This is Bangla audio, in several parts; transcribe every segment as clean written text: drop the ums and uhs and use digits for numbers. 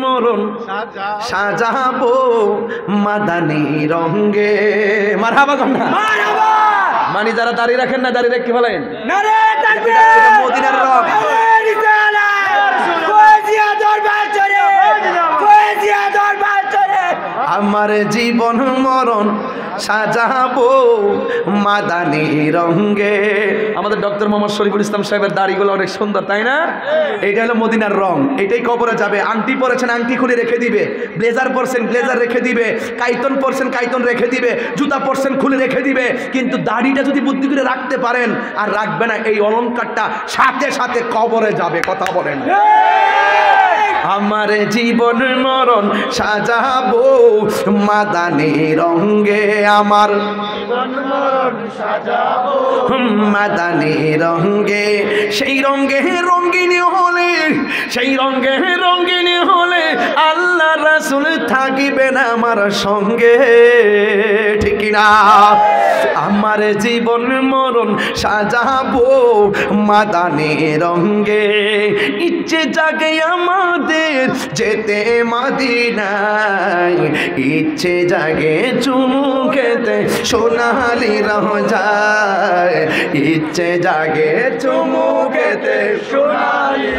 মরণ সাজাবো মাদানি রঙে। মারহাবা কন্যা মারহাবা। মানে যারা দাঁড়িয়ে রাখেন না, দাঁড়িয়ে রেখে বলেন নারে তাকবীর, এটা মদিনার রং। আমার জীবন মরণ সাজাবো মাদানি রঙে। আমাদের ডক্টর মোহাম্মদ শরীফুল ইসলাম সাহেবের দাড়িগুলো অনেক সুন্দর, তাই না? এইটা হলো মদিনার রং, এটাই কবরে যাবে। আংটি পরেছেন, আংটি খুলে রেখে দিবে। ব্লেজার পরছেন, ব্লেজার রেখে দিবে। কাইতন পরছেন, কাইতন রেখে দিবে। জুতা পরছেন, খুলে রেখে দিবে। কিন্তু দাড়িটা যদি বুদ্ধি করে রাখতে পারেন আর রাখবে না, এই অলংকারটা সাথে সাথে কবরে যাবে। কথা বলেন। আমার জীবন মরণ সাজাবো মাদানি রঙে। আমার জীবন মরণ সাজাবো মাদানি রঙে। সেই রঙে রঙিনী হলে, সেই রঙে রঙিনী হলে আল্লাহ রাসূল থাকিবেন আমার সঙ্গে, ঠিক না? আমার জীবন মরণ সাজাবো মাদানি রঙে। ইচ্ছে জাগে আমাদের যেতে মদিনায়, ইচ্ছে জাগে চুমু খেতে সোনালি রোজায়, ইচ্ছে জাগে চুমু খেতে সোনালি।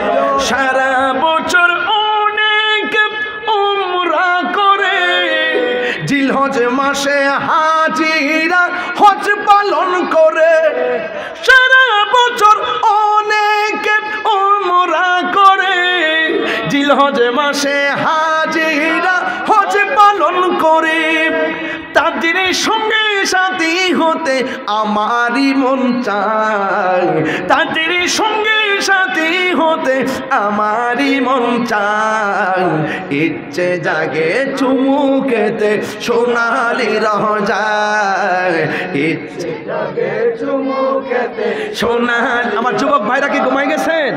সারা বছর অনেক উমরা করে, জিলহজ মাসে হাজিরা হজ পালন করে। সারা বছর অনেক উমরা করে, জিলহজ মাসে হাজিরা হজ পালন করে। তাদের সঙ্গে সাথী হতে আমারই মন চায়, তাদের সঙ্গে সাথী হতে আমারই মন চায়। ইচ্ছে জাগে চুমু খেতে সোনালি রোজায়, ইচ্ছে জাগে চুমু খেতে সোনালি। আমার যুবক ভাইরা কি ঘুমাই গেছেন?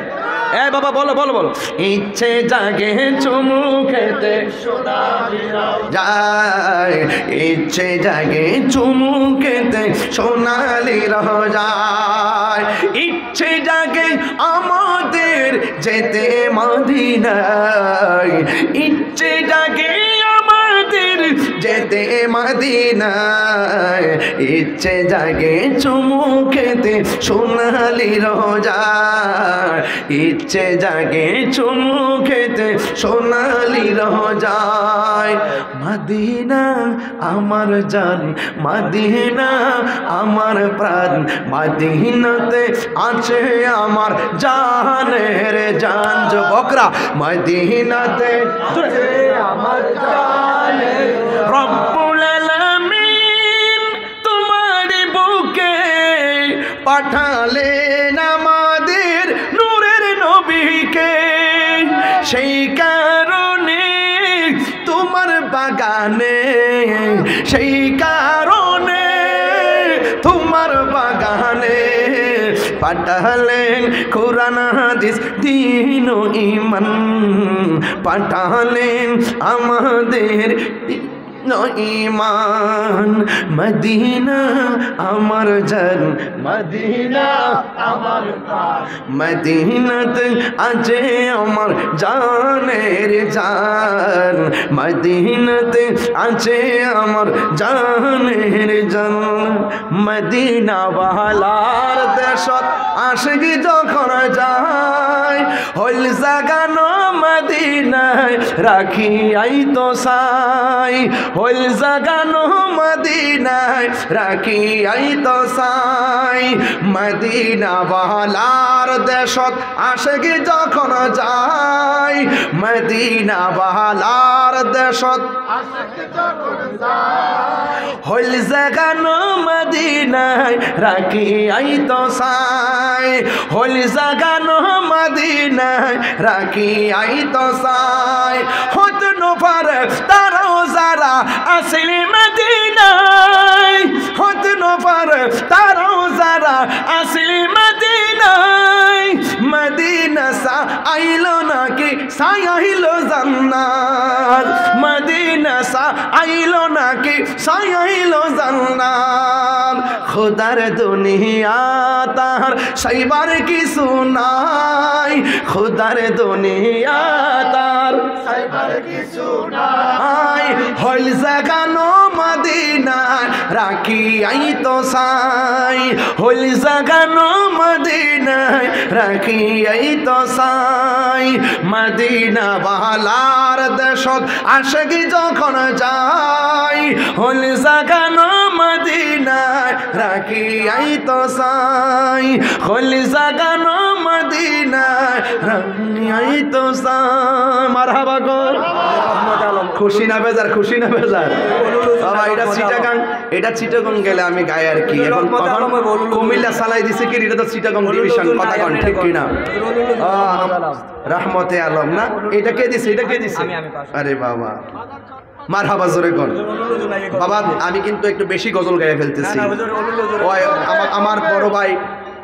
এ বাবা বলো বলো বলো। ইচ্ছে জাগে চুমু খেতে সোনালি রোজায়, ইচ্ছে জাগে চুমু খেতে সোনালি রোজায়। ইচ্ছে জাগে আমাদের যেতে মদিনায়, ইচ্ছে জাগে আমাদের যেতে মদিনায়, ইচ্ছে জাগে চুমু খেতে সোনালি রোজায়, ইচ্ছে জাগে চুমু খেতে সোনালি রোজায়। মদিনা আমার জান, মদিনা আমার প্রাণ, মদিনাতে আছে আমার জানের জান। যুবকরা মদিনাতে আছে আমার জানের। রব্বুল আলামিন তোমার বুকে পাঠালেন আমাদের নূরের নবীকে, সেই কারণে তোমার বাগানে, সেই কারণে তোমার বাগানে পাঠালেন কোরআন হাদিস দ্বীন ও ঈমান, পাঠালেন আমাদের ঈমান। মদিনা আমার জান, মদিনা আমার প্রাণ, মদিনাতে আছে আমার জানের জান, মদিনাতে আছে আমার জানের জান। মদিনা ওয়ালার দেশত আশিকি যখন যায়, হল জাগানো মদিনায় রাখি আই তো সাই, হল জাগানো মদিনায় রাখি আই তো সাই। মদিনা ওয়ালার দেশত আশিকি যখন যায়, মদিনা ওয়ালার দেশত আশিকি যখন যায়, হল জাগানো মদিনায় রাখি আই তো সাই, হল জাগানো মদিনায় রাখি আই তো সাই। হত নফর তারাও যারা আসল মদিনায়, হত নফর তারাও যারা আসল মদিনায়। মদিনা সা আইলো নাকি সাই আইলো জান্নাত, মদিনা সা আইলো নাকি সাই আইলো জান্নাত। খোদার দুনিয়া তার সাইবার কিছু নাই, খোদার দুনিয়া তার সাইবার কিছু নাই। হইল জাগানো মদিনায় রাখি আই তো সাই, হইল জাগানো মদিনায় রাখি আই তো সাই। মদিনা বালার দেশত আশিকি যখন যাই, হইল জাগানো মদিনায় রাখি আই তো সাই, হইল জাগানো মদিনায় রাখি আই তো সাই। মারহাবা গো। খুশি না বেজার, খুশি না বেজার বাবা? এটা চিটাগং গেলে আমি গাই আর কি। এখন কুমিল্লা চালাই দিছে কি, এটা তো চিটাগং ডিভিশন, কথা কন ঠিক কিনা? রহমতে আলম না, এটা কে দিছে? এটা কে দিছে? আরে বাবা মারহাবা জোরে কর বাবা। আমি কিন্তু একটু বেশি গজল গায়ে ফেলতেছি। আমার বড় ভাই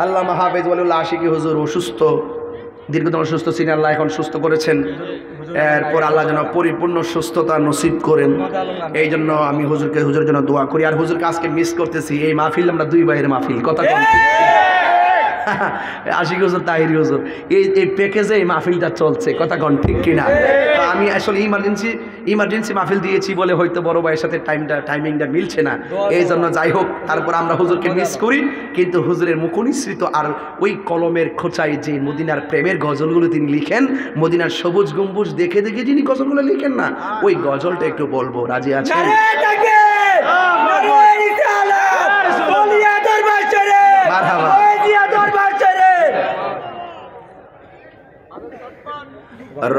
আল্লামা হাফেজ ওয়ালিউল্লাহ আশিকি হুজুর অসুস্থ, দীর্ঘদিন অসুস্থ ছিলেন, আল্লাহ এখন সুস্থ করেছেন। এরপর আল্লাহ যেন পরিপূর্ণ সুস্থতা নসিব করেন, এই জন্য আমি হুজুরের জন্য দোয়া করি। আর হুজুরকে আজকে মিস করতেছি। এই মাহফিল আমরা দুই ভাইয়ের মাহফিল, কথা কন আশিক হুজুর তাহিরি হুজুর এই প্যাকেজে এই মাহফিলটা চলছে, কথা কন ঠিক কিনা? আমি আসলে ইমার্জেন্সি মাহফিল দিয়েছি বলে হয়তো বড় ভাইয়ের সাথে টাইমিংটা মিলছে না, এই জন্য যাই হোক তারপর আমরা হুজুরকে মিস করি। কিন্তু হুজুরের মুখনিসৃত আর ওই কলমের খোঁচায় যে মদিনার প্রেমের গজলগুলো তিনি লিখেন, মদিনার সবুজ গম্বুজ দেখে দেখে যিনি গজলগুলো লিখেন না, ওই গজলটা একটু বলবো, রাজি আছেন?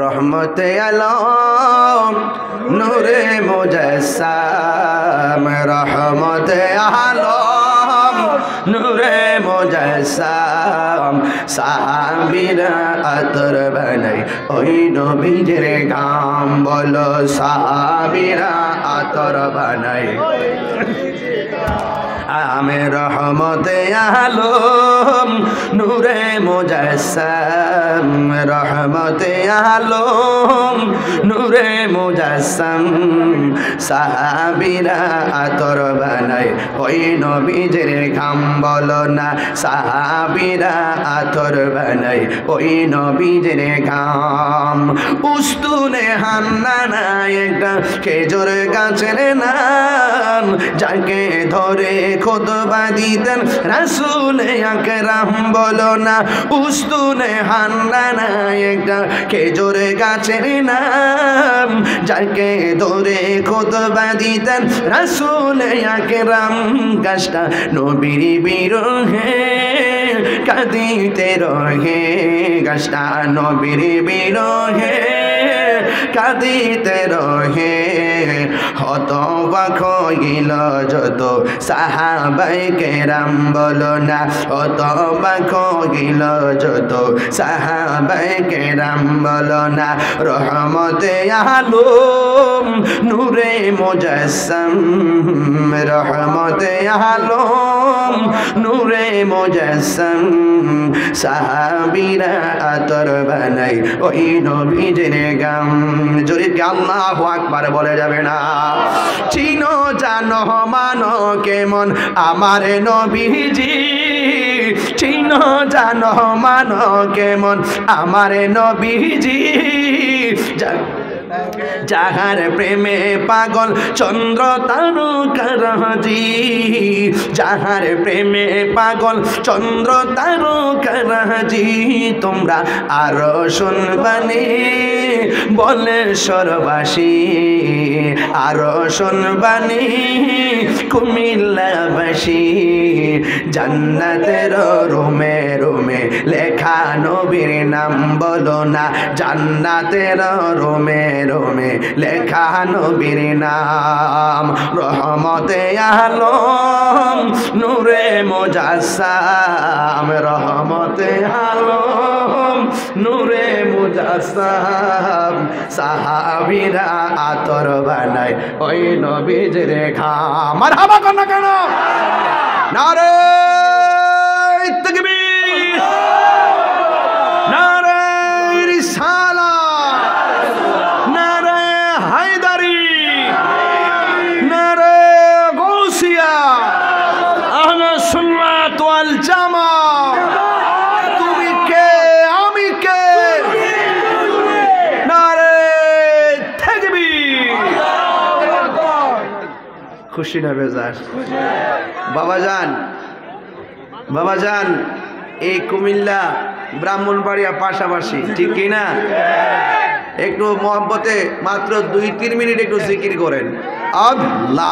রহমতে আলম নূরে মুজাসসাম, রহমতে আলম নূরে মুজাসসাম। সাহাবীরা আতর বানাই ওই নবীর গাম, বলো সাহাবীরা আতর বানাই আমি রহমতে আলম নূরে মুজাসসাম, রহমতে আলম নূরে মুজাসসাম। সাহাবীরা আতর বানায় ওই নবীজের ঘাম, বলো না সাহাবীরা আতর বানায় ওই নবীজের ঘাম। উস্তুনে হান্নানা একটা খেজুর গাছের নাম, যাকে ধরে খুতবা দিতেন রাসূল আকরাম, বলো না উস্তুনে হান্নানা একটা খেজুর গাছের নাম, যাকে ধরে খুতবা দিতেন রাসূল আকরাম। গাছটা নবীর বিরহে কাঁদিতে রহে, গাছটা নবীর বিরহে কাঁদিতে রহে। হতবাক হইল যত সাহাবায়ে কেরাম, বলো না হতবাক হইল যত সাহাবায়ে কেরাম, বলো না রহমতে আলম নূরে মুজাসসাম, রহমতে আলম নূরে মুজাসসাম। সাহাবীরা আতর বানাই ওই নবীজের গাম, জোরে আল্লাহু আকবার বলে যাবে না? চিনো জানো মানো কেমন আমার নবীজি, চিনো জানো মানো কেমন আমার নবীজি। যাহার প্রেমে পাগল চন্দ্র তারকারাজি, যাহার প্রেমে পাগল চন্দ্র তারকারাজি। তোমরা আরো শুনবানি বলে সরবাসী, আরো শুনবানি কুমিল্লাবাসী। জান্নাতের রোমে রোমে লেখা নবীর নাম, বলো না জান্নাতের রোমে রোমে লেখা নবীর নাম। রহমতে আলম নূরে মুজাসসাম, রহমতে আলম নূরে মুজাসসাম। সাহাবীরা আতর বানায় ওই নবীজের ঘাম। মারহাবা কর না কেন? নারে তাকবীর, নারে রিসালাত, নারে হায়দারি, নারে গৌসিয়া, আহলে খুশি না বেজার? বাবা যান এই কুমিল্লা ব্রাহ্মণবাড়িয়া পাশাপাশি, ঠিক কি না? একটু মহব্বতে মাত্র 2-3 মিনিট একটু জিকির করেন আল্লাহ।